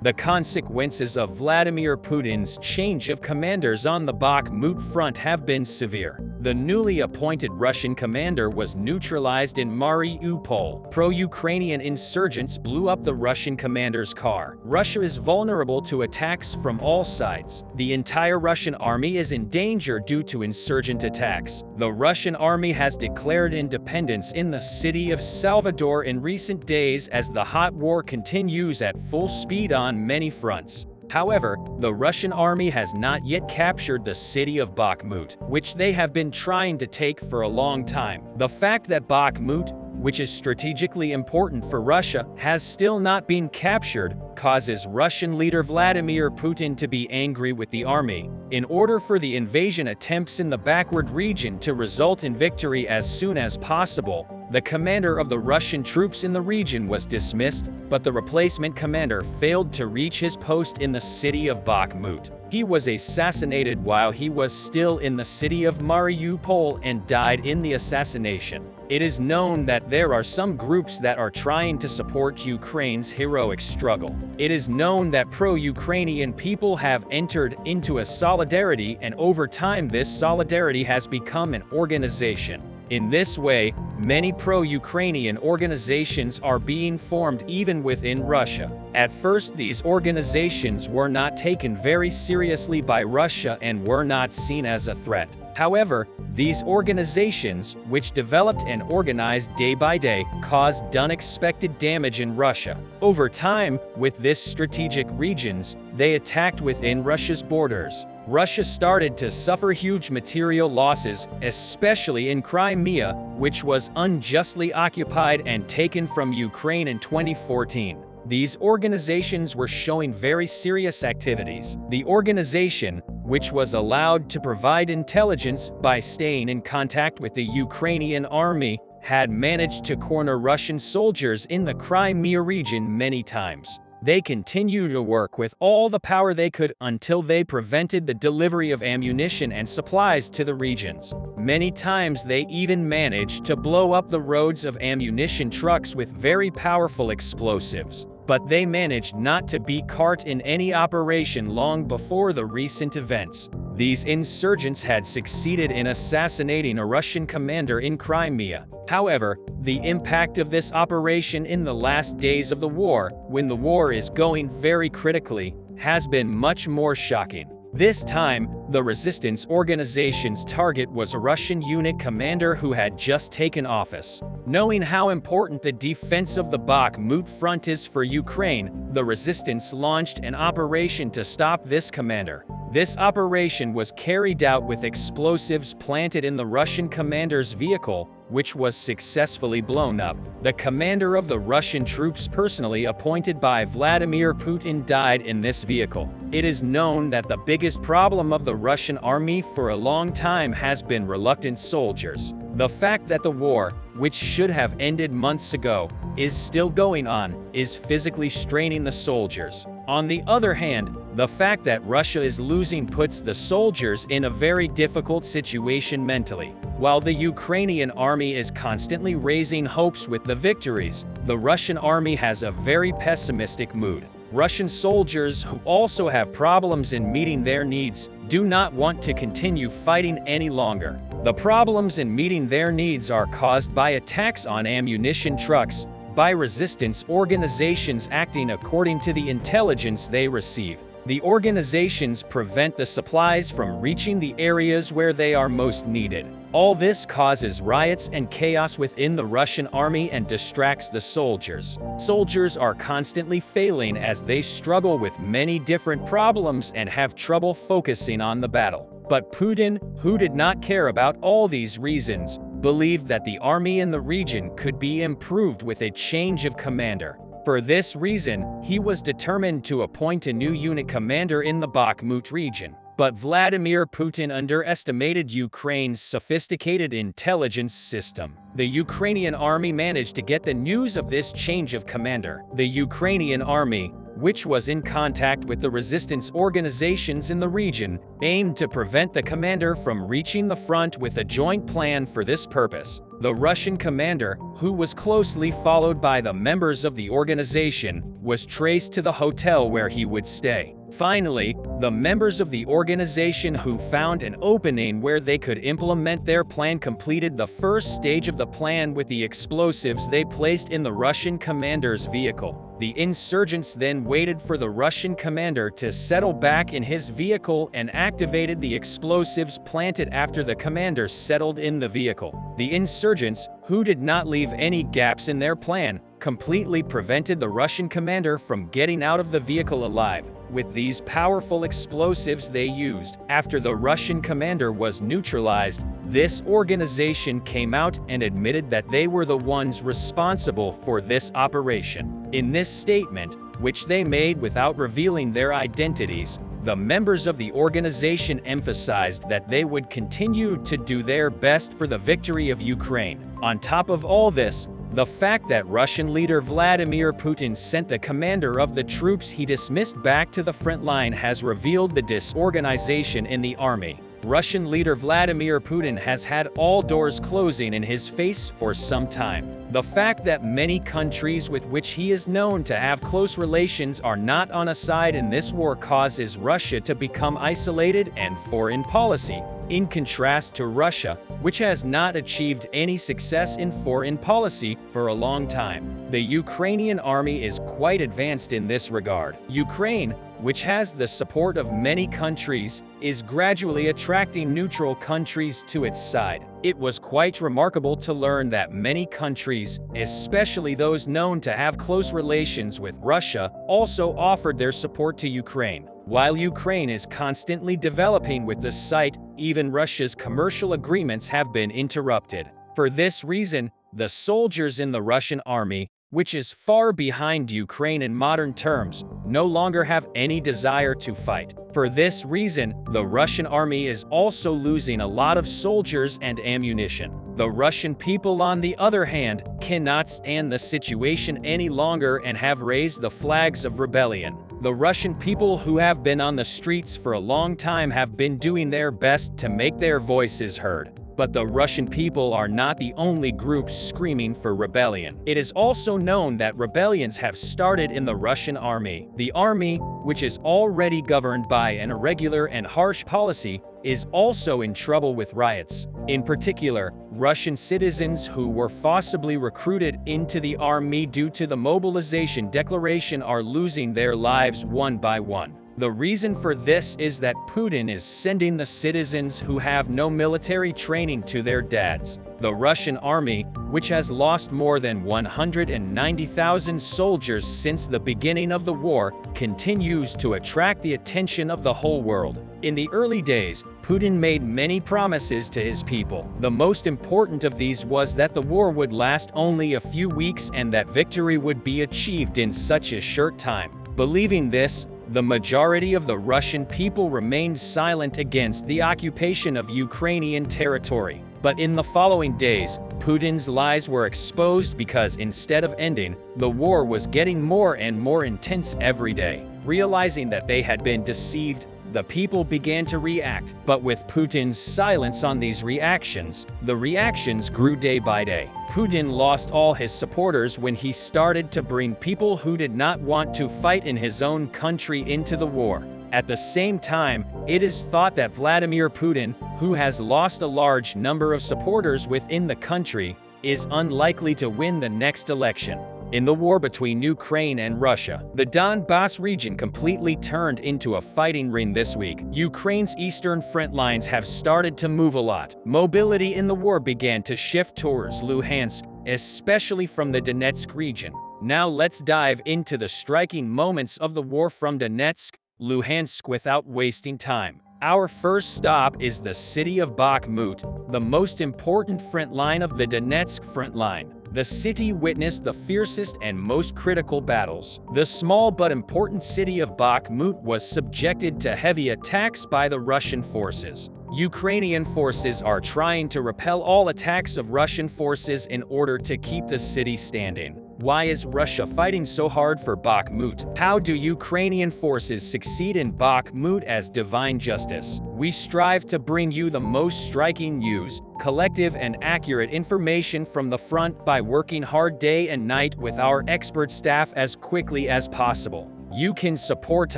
The consequences of Vladimir Putin's change of commanders on the Bakhmut front have been severe. The newly appointed Russian commander was neutralized in Mariupol. Pro-Ukrainian insurgents blew up the Russian commander's car. Russia is vulnerable to attacks from all sides. The entire Russian army is in danger due to insurgent attacks. The Russian army has declared independence in the city of Salvador in recent days as the hot war continues at full speed on many fronts. However, the Russian army has not yet captured the city of Bakhmut, which they have been trying to take for a long time. The fact that Bakhmut, which is strategically important for Russia, has still not been captured, causes Russian leader Vladimir Putin to be angry with the army. In order for the invasion attempts in the backward region to result in victory as soon as possible, the commander of the Russian troops in the region was dismissed, but the replacement commander failed to reach his post in the city of Bakhmut. He was assassinated while he was still in the city of Mariupol and died in the assassination. It is known that there are some groups that are trying to support Ukraine's heroic struggle. It is known that pro-Ukrainian people have entered into a solidarity, and over time this solidarity has become an organization. In this way, many pro-Ukrainian organizations are being formed even within Russia. At first, these organizations were not taken very seriously by Russia and were not seen as a threat. However, these organizations, which developed and organized day by day, caused unexpected damage in Russia. Over time, with this strategic regions, they attacked within Russia's borders. Russia started to suffer huge material losses, especially in Crimea, which was unjustly occupied and taken from Ukraine in 2014. These organizations were showing very serious activities. The organization, which was allowed to provide intelligence by staying in contact with the Ukrainian army, had managed to corner Russian soldiers in the Crimea region many times. They continued to work with all the power they could until they prevented the delivery of ammunition and supplies to the regions. Many times they even managed to blow up the roads of ammunition trucks with very powerful explosives. But they managed not to be caught in any operation long before the recent events. These insurgents had succeeded in assassinating a Russian commander in Crimea. However, the impact of this operation in the last days of the war, when the war is going very critically, has been much more shocking. This time, the resistance organization's target was a Russian unit commander who had just taken office. Knowing how important the defense of the Bakhmut front is for Ukraine, the resistance launched an operation to stop this commander. This operation was carried out with explosives planted in the Russian commander's vehicle, which was successfully blown up. The commander of the Russian troops personally appointed by Vladimir Putin died in this vehicle. It is known that the biggest problem of the Russian army for a long time has been reluctant soldiers. The fact that the war, which should have ended months ago, is still going on, is physically straining the soldiers. On the other hand, the fact that Russia is losing puts the soldiers in a very difficult situation mentally. While the Ukrainian army is constantly raising hopes with the victories, the Russian army has a very pessimistic mood. Russian soldiers, who also have problems in meeting their needs, do not want to continue fighting any longer. The problems in meeting their needs are caused by attacks on ammunition trucks, by resistance organizations acting according to the intelligence they receive. The organizations prevent the supplies from reaching the areas where they are most needed. All this causes riots and chaos within the Russian army and distracts the soldiers. Soldiers are constantly failing as they struggle with many different problems and have trouble focusing on the battle. But Putin, who did not care about all these reasons, believed that the army in the region could be improved with a change of commander. For this reason, he was determined to appoint a new unit commander in the Bakhmut region. But Vladimir Putin underestimated Ukraine's sophisticated intelligence system. The Ukrainian army managed to get the news of this change of commander. The Ukrainian army, which was in contact with the resistance organizations in the region, aimed to prevent the commander from reaching the front with a joint plan for this purpose. The Russian commander, who was closely followed by the members of the organization, was traced to the hotel where he would stay. Finally, the members of the organization who found an opening where they could implement their plan completed the first stage of the plan with the explosives they placed in the Russian commander's vehicle. The insurgents then waited for the Russian commander to settle back in his vehicle and activated the explosives planted after the commander settled in the vehicle. The insurgents, who did not leave any gaps in their plan, completely prevented the Russian commander from getting out of the vehicle alive. With these powerful explosives they used, after the Russian commander was neutralized, this organization came out and admitted that they were the ones responsible for this operation. In this statement, which they made without revealing their identities, the members of the organization emphasized that they would continue to do their best for the victory of Ukraine. On top of all this, the fact that Russian leader Vladimir Putin sent the commander of the troops he dismissed back to the front line has revealed the disorganization in the army. Russian leader Vladimir Putin has had all doors closing in his face for some time. The fact that many countries with which he is known to have close relations are not on a side in this war causes Russia to become isolated and foreign policy, in contrast to Russia, which has not achieved any success in foreign policy for a long time. The Ukrainian army is quite advanced in this regard. Ukraine, which has the support of many countries, is gradually attracting neutral countries to its side. It was quite remarkable to learn that many countries, especially those known to have close relations with Russia, also offered their support to Ukraine. While Ukraine is constantly developing with the site, even Russia's commercial agreements have been interrupted. For this reason, the soldiers in the Russian army, which is far behind Ukraine in modern terms, no longer have any desire to fight. For this reason, the Russian army is also losing a lot of soldiers and ammunition. The Russian people, on the other hand, cannot stand the situation any longer and have raised the flags of rebellion. The Russian people who have been on the streets for a long time have been doing their best to make their voices heard. But the Russian people are not the only groups screaming for rebellion. It is also known that rebellions have started in the Russian army. The army, which is already governed by an irregular and harsh policy, is also in trouble with riots. In particular, Russian citizens who were forcibly recruited into the army due to the mobilization declaration are losing their lives one by one. The reason for this is that Putin is sending the citizens who have no military training to their dads. The Russian army, which has lost more than 190,000 soldiers since the beginning of the war, continues to attract the attention of the whole world. In the early days, Putin made many promises to his people. The most important of these was that the war would last only a few weeks and that victory would be achieved in such a short time. Believing this, the majority of the Russian people remained silent against the occupation of Ukrainian territory. But in the following days, Putin's lies were exposed because instead of ending, the war was getting more and more intense every day. Realizing that they had been deceived, the people began to react. But with Putin's silence on these reactions, the reactions grew day by day. Putin lost all his supporters when he started to bring people who did not want to fight in his own country into the war. At the same time, it is thought that Vladimir Putin, who has lost a large number of supporters within the country, is unlikely to win the next election. In the war between Ukraine and Russia, the Donbas region completely turned into a fighting ring this week. Ukraine's eastern front lines have started to move a lot. Mobility in the war began to shift towards Luhansk, especially from the Donetsk region. Now let's dive into the striking moments of the war from Donetsk, Luhansk without wasting time. Our first stop is the city of Bakhmut, the most important front line of the Donetsk front line. The city witnessed the fiercest and most critical battles. The small but important city of Bakhmut was subjected to heavy attacks by the Russian forces. Ukrainian forces are trying to repel all attacks of Russian forces in order to keep the city standing. Why is Russia fighting so hard for Bakhmut? How do Ukrainian forces succeed in Bakhmut as divine justice? We strive to bring you the most striking news, collective and accurate information from the front by working hard day and night with our expert staff as quickly as possible. You can support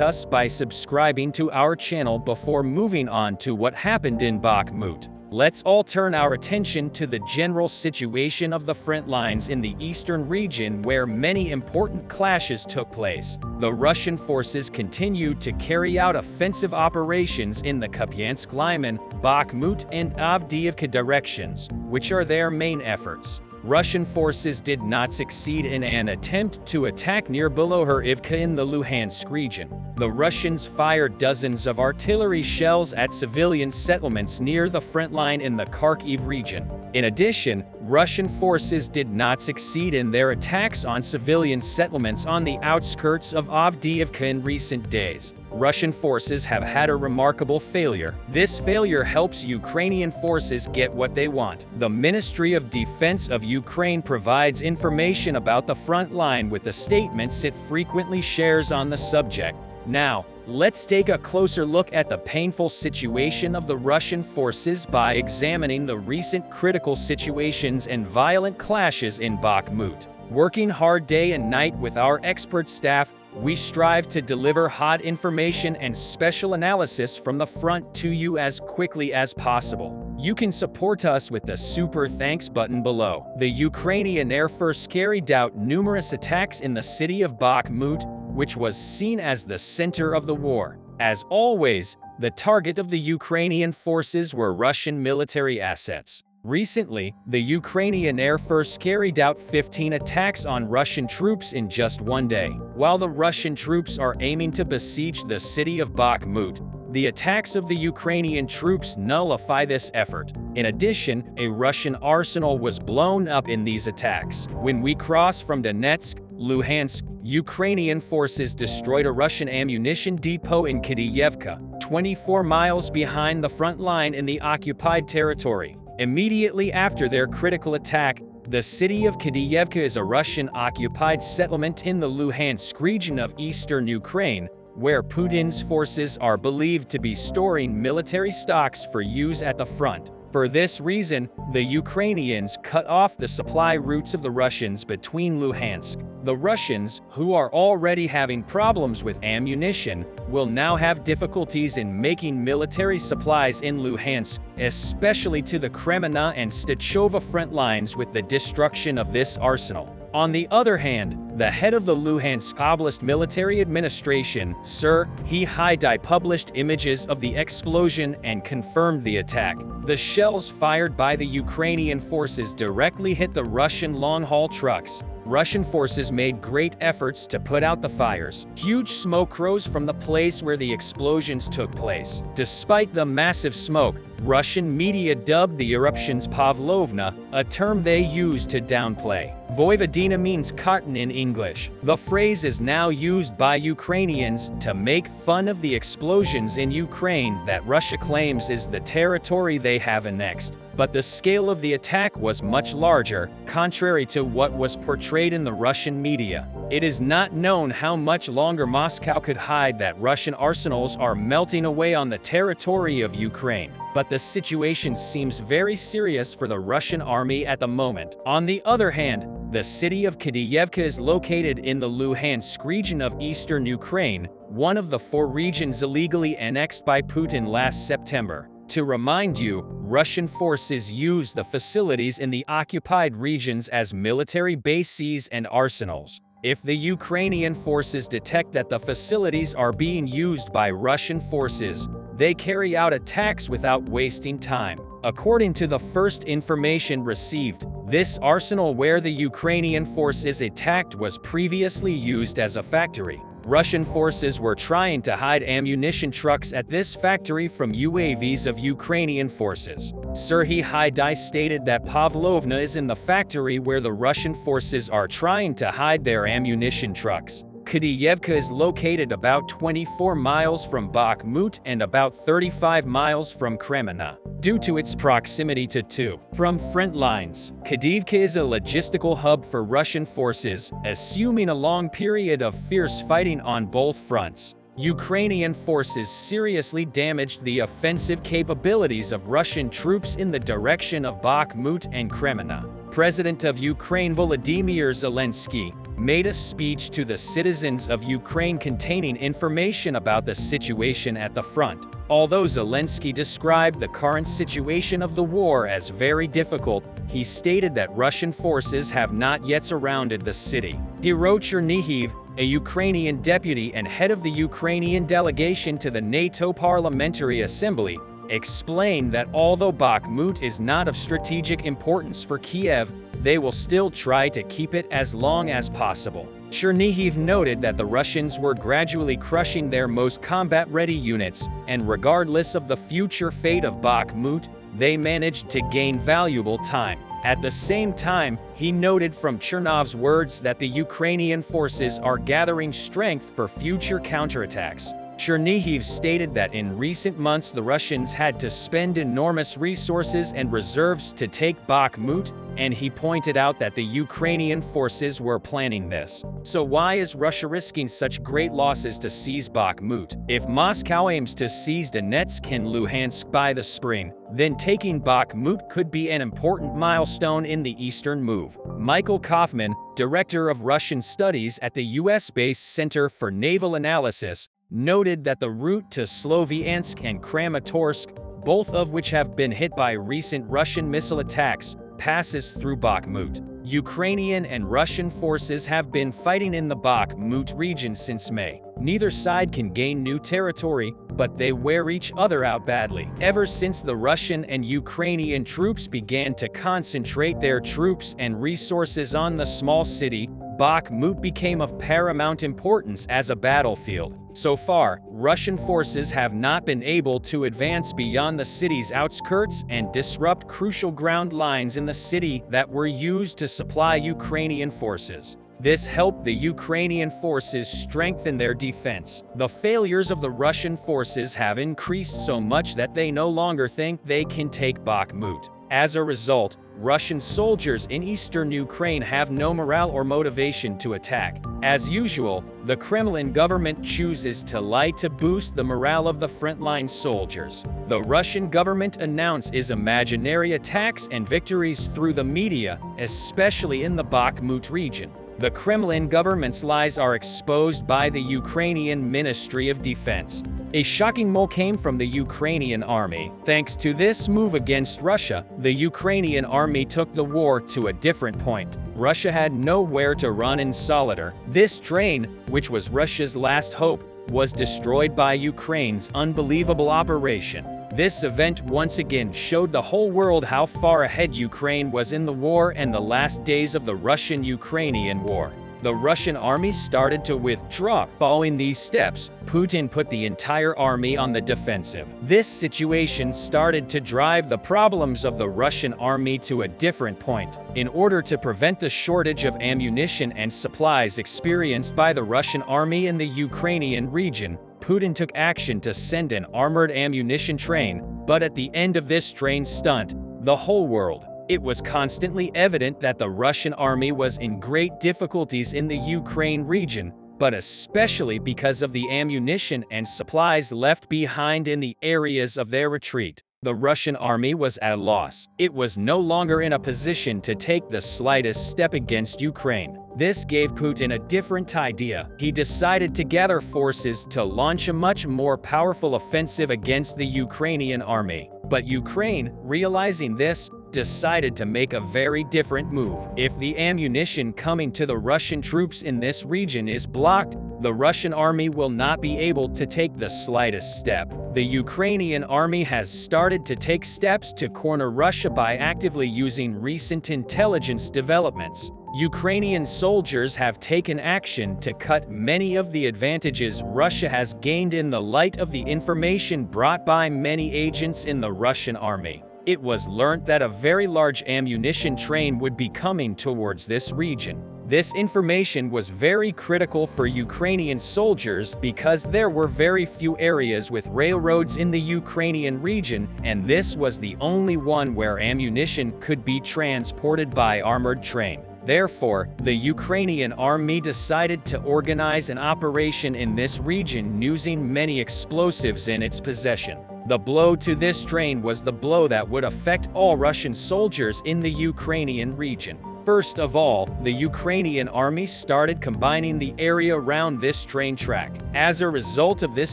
us by subscribing to our channel before moving on to what happened in Bakhmut. Let's all turn our attention to the general situation of the front lines in the eastern region where many important clashes took place. The Russian forces continued to carry out offensive operations in the Kupiansk, Lyman, Bakhmut, and Avdiivka directions, which are their main efforts. Russian forces did not succeed in an attempt to attack near Bilohorivka in the Luhansk region. The Russians fired dozens of artillery shells at civilian settlements near the front line in the Kharkiv region. In addition, Russian forces did not succeed in their attacks on civilian settlements on the outskirts of Avdiivka in recent days. Russian forces have had a remarkable failure. This failure helps Ukrainian forces get what they want. The Ministry of Defense of Ukraine provides information about the front line with the statements it frequently shares on the subject. Now, let's take a closer look at the painful situation of the Russian forces by examining the recent critical situations and violent clashes in Bakhmut. Working hard day and night with our expert staff, we strive to deliver hot information and special analysis from the front to you as quickly as possible. You can support us with the Super Thanks button below. The Ukrainian Air Force carried out numerous attacks in the city of Bakhmut, which was seen as the center of the war. As always, the target of the Ukrainian forces were Russian military assets. Recently, the Ukrainian Air Force carried out 15 attacks on Russian troops in just one day. While the Russian troops are aiming to besiege the city of Bakhmut, the attacks of the Ukrainian troops nullify this effort. In addition, a Russian arsenal was blown up in these attacks. When we cross from Donetsk, Luhansk, Ukrainian forces destroyed a Russian ammunition depot in Kidievka, 24 miles behind the front line in the occupied territory. Immediately after their critical attack, the city of Kidievka is a Russian-occupied settlement in the Luhansk region of eastern Ukraine, where Putin's forces are believed to be storing military stocks for use at the front. For this reason, the Ukrainians cut off the supply routes of the Russians between Luhansk. The Russians, who are already having problems with ammunition, will now have difficulties in making military supplies in Luhansk, especially to the Kremenna and Stachova front lines with the destruction of this arsenal. On the other hand, the head of the Luhansk Oblast Military Administration, Sir Haidai, published images of the explosion and confirmed the attack. The shells fired by the Ukrainian forces directly hit the Russian long-haul trucks. Russian forces made great efforts to put out the fires. Huge smoke rose from the place where the explosions took place. Despite the massive smoke, Russian media dubbed the eruptions Pavlovna, a term they used to downplay. Voivodina means cotton in English. The phrase is now used by Ukrainians to make fun of the explosions in Ukraine that Russia claims is the territory they have annexed. But the scale of the attack was much larger, contrary to what was portrayed in the Russian media. It is not known how much longer Moscow could hide that Russian arsenals are melting away on the territory of Ukraine. But the situation seems very serious for the Russian army at the moment. On the other hand, the city of Kidievka is located in the Luhansk region of eastern Ukraine, one of the 4 regions illegally annexed by Putin last September. To remind you, Russian forces use the facilities in the occupied regions as military bases and arsenals. If the Ukrainian forces detect that the facilities are being used by Russian forces, they carry out attacks without wasting time. According to the first information received, this arsenal where the Ukrainian forces attacked was previously used as a factory. Russian forces were trying to hide ammunition trucks at this factory from UAVs of Ukrainian forces. Serhiy Haidai stated that Pavlovna is in the factory where the Russian forces are trying to hide their ammunition trucks. Kadiyevka is located about 24 miles from Bakhmut and about 35 miles from Kreminna. Due to its proximity to two front lines, Kadiyevka is a logistical hub for Russian forces, assuming a long period of fierce fighting on both fronts. Ukrainian forces seriously damaged the offensive capabilities of Russian troops in the direction of Bakhmut and Kreminna. President of Ukraine Vladimir Zelensky made a speech to the citizens of Ukraine containing information about the situation at the front. Although Zelensky described the current situation of the war as very difficult, he stated that Russian forces have not yet surrounded the city. Hero Chernihiv, a Ukrainian deputy and head of the Ukrainian delegation to the NATO Parliamentary Assembly, explained that although Bakhmut is not of strategic importance for Kiev, they will still try to keep it as long as possible. Chernihiv noted that the Russians were gradually crushing their most combat-ready units, and regardless of the future fate of Bakhmut, they managed to gain valuable time. At the same time, he noted from Chernov's words that the Ukrainian forces are gathering strength for future counterattacks. Chernihiv stated that in recent months the Russians had to spend enormous resources and reserves to take Bakhmut, and he pointed out that the Ukrainian forces were planning this. So why is Russia risking such great losses to seize Bakhmut? If Moscow aims to seize Donetsk and Luhansk by the spring, then taking Bakhmut could be an important milestone in the eastern move. Michael Kaufman, director of Russian studies at the US-based Center for Naval Analysis, noted that the route to Sloviansk and Kramatorsk, both of which have been hit by recent Russian missile attacks, passes through Bakhmut. Ukrainian and Russian forces have been fighting in the Bakhmut region since May. Neither side can gain new territory, but they wear each other out badly. Ever since the Russian and Ukrainian troops began to concentrate their troops and resources on the small city, Bakhmut became of paramount importance as a battlefield. So far, Russian forces have not been able to advance beyond the city's outskirts and disrupt crucial ground lines in the city that were used to supply Ukrainian forces. This helped the Ukrainian forces strengthen their defense. The failures of the Russian forces have increased so much that they no longer think they can take Bakhmut. As a result, Russian soldiers in eastern Ukraine have no morale or motivation to attack. As usual, the Kremlin government chooses to lie to boost the morale of the frontline soldiers. The Russian government announces imaginary attacks and victories through the media, especially in the Bakhmut region. The Kremlin government's lies are exposed by the Ukrainian Ministry of Defense. A shocking move came from the Ukrainian army. Thanks to this move against Russia, the Ukrainian army took the war to a different point. Russia had nowhere to run in solitaire. This train, which was Russia's last hope, was destroyed by Ukraine's unbelievable operation. This event once again showed the whole world how far ahead Ukraine was in the war and the last days of the Russian-Ukrainian war. The Russian army started to withdraw. Following these steps, Putin put the entire army on the defensive. This situation started to drive the problems of the Russian army to a different point. In order to prevent the shortage of ammunition and supplies experienced by the Russian army in the Ukrainian region, Putin took action to send an armored ammunition train, but at the end of this train stunt, the whole world, it was constantly evident that the Russian army was in great difficulties in the Ukraine region, but especially because of the ammunition and supplies left behind in the areas of their retreat. The Russian army was at a loss. It was no longer in a position to take the slightest step against Ukraine. This gave Putin a different idea. He decided to gather forces to launch a much more powerful offensive against the Ukrainian army. But Ukraine, realizing this, decided to make a very different move. If the ammunition coming to the Russian troops in this region is blocked, the Russian army will not be able to take the slightest step. The Ukrainian army has started to take steps to corner Russia by actively using recent intelligence developments. Ukrainian soldiers have taken action to cut many of the advantages Russia has gained in the light of the information brought by many agents in the Russian army. It was learnt that a very large ammunition train would be coming towards this region. This information was very critical for Ukrainian soldiers because there were very few areas with railroads in the Ukrainian region, and this was the only one where ammunition could be transported by armored train. Therefore, the Ukrainian army decided to organize an operation in this region using many explosives in its possession. The blow to this train was the blow that would affect all Russian soldiers in the Ukrainian region. First of all, the Ukrainian army started combining the area around this train track. As a result of this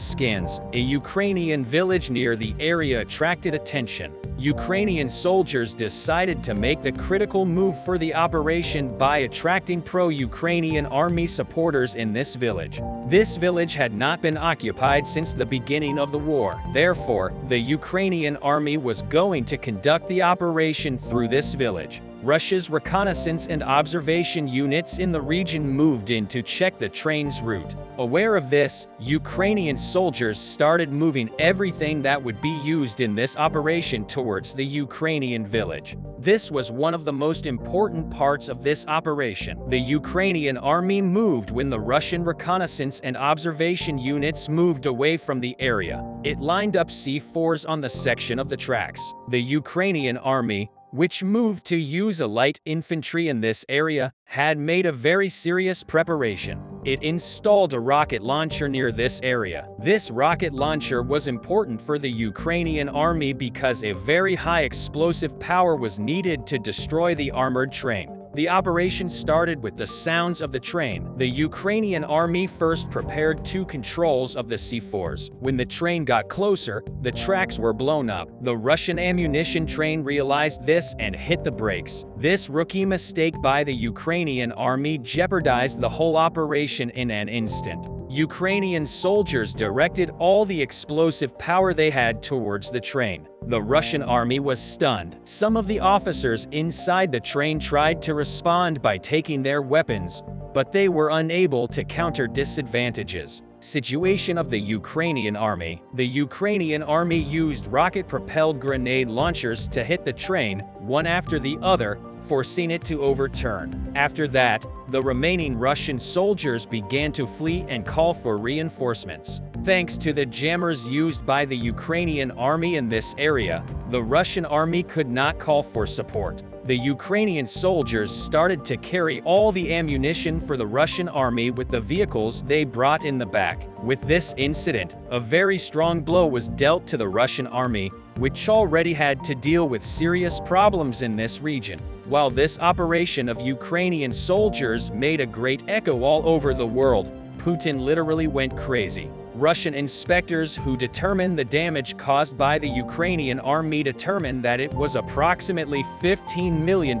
scans, a Ukrainian village near the area attracted attention. Ukrainian soldiers decided to make the critical move for the operation by attracting pro-Ukrainian army supporters in this village. This village had not been occupied since the beginning of the war. Therefore, the Ukrainian army was going to conduct the operation through this village. Russia's reconnaissance and observation units in the region moved in to check the train's route. Aware of this, Ukrainian soldiers started moving everything that would be used in this operation towards the Ukrainian village. This was one of the most important parts of this operation. The Ukrainian army moved when the Russian reconnaissance and observation units moved away from the area. It lined up C4s on the section of the tracks. The Ukrainian army, which moved to use a light infantry in this area, had made a very serious preparation. It installed a rocket launcher near this area. This rocket launcher was important for the Ukrainian army because a very high explosive power was needed to destroy the armored train. The operation started with the sounds of the train. The Ukrainian army first prepared 2 controls of the C4s. When the train got closer, the tracks were blown up. The Russian ammunition train realized this and hit the brakes. This rookie mistake by the Ukrainian army jeopardized the whole operation in an instant. Ukrainian soldiers directed all the explosive power they had towards the train. The Russian army was stunned. Some of the officers inside the train tried to respond by taking their weapons, but they were unable to counter disadvantages. Situation of the Ukrainian army. The Ukrainian army used rocket-propelled grenade launchers to hit the train, one after the other, forcing it to overturn. After that, the remaining Russian soldiers began to flee and call for reinforcements. Thanks to the jammers used by the Ukrainian army in this area, the Russian army could not call for support. The Ukrainian soldiers started to carry all the ammunition for the Russian army with the vehicles they brought in the back. With this incident, a very strong blow was dealt to the Russian army, which already had to deal with serious problems in this region. While this operation of Ukrainian soldiers made a great echo all over the world, Putin literally went crazy. Russian inspectors who determined the damage caused by the Ukrainian army determined that it was approximately $15 million.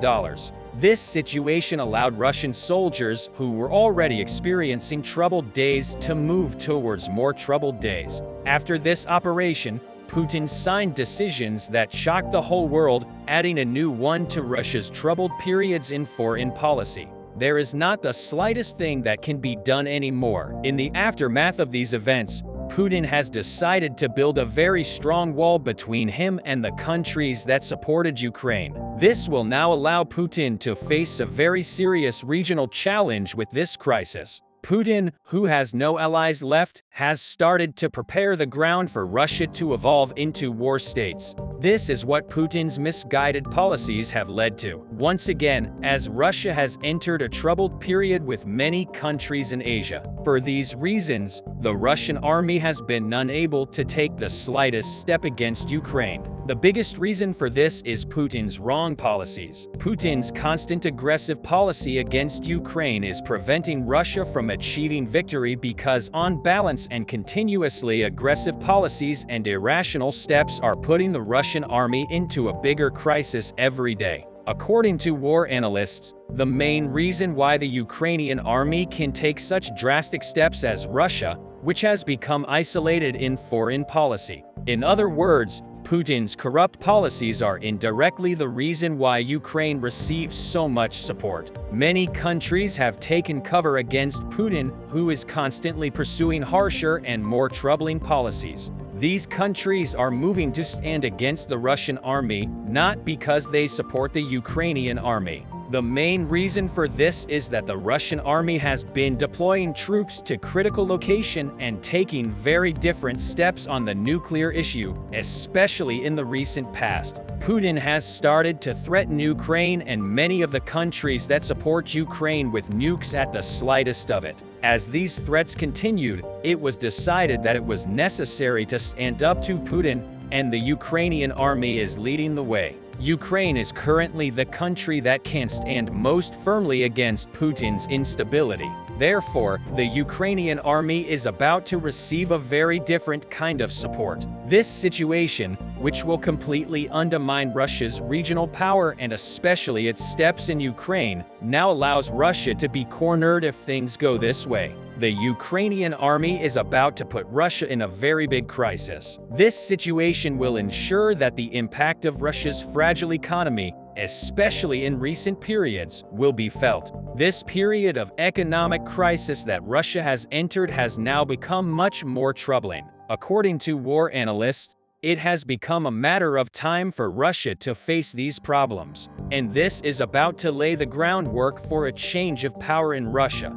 This situation allowed Russian soldiers who were already experiencing troubled days to move towards more troubled days. After this operation, Putin signed decisions that shocked the whole world, adding a new one to Russia's troubled periods in foreign policy. There is not the slightest thing that can be done anymore. In the aftermath of these events, Putin has decided to build a very strong wall between him and the countries that supported Ukraine. This will now allow Putin to face a very serious regional challenge with this crisis. Putin, who has no allies left, has started to prepare the ground for Russia to evolve into war states. This is what Putin's misguided policies have led to. Once again, as Russia has entered a troubled period with many countries in Asia. For these reasons, the Russian army has been unable to take the slightest step against Ukraine. The biggest reason for this is Putin's wrong policies. Putin's constant aggressive policy against Ukraine is preventing Russia from achieving victory because on balance and continuously aggressive policies and irrational steps are putting the Russian army into a bigger crisis every day. According to war analysts, the main reason why the Ukrainian army can take such drastic steps as Russia, which has become isolated in foreign policy. In other words, Putin's corrupt policies are indirectly the reason why Ukraine receives so much support. Many countries have taken cover against Putin, who is constantly pursuing harsher and more troubling policies. These countries are moving to stand against the Russian army, not because they support the Ukrainian army. The main reason for this is that the Russian army has been deploying troops to critical location and taking very different steps on the nuclear issue, especially in the recent past. Putin has started to threaten Ukraine and many of the countries that support Ukraine with nukes at the slightest of it. As these threats continued, it was decided that it was necessary to stand up to Putin, and the Ukrainian army is leading the way. Ukraine is currently the country that can stand most firmly against Putin's instability. Therefore, the Ukrainian army is about to receive a very different kind of support. This situation, which will completely undermine Russia's regional power and especially its steps in Ukraine, now allows Russia to be cornered if things go this way. The Ukrainian army is about to put Russia in a very big crisis. This situation will ensure that the impact of Russia's fragile economy, especially in recent periods, will be felt. This period of economic crisis that Russia has entered has now become much more troubling. According to war analysts, it has become a matter of time for Russia to face these problems, and this is about to lay the groundwork for a change of power in Russia.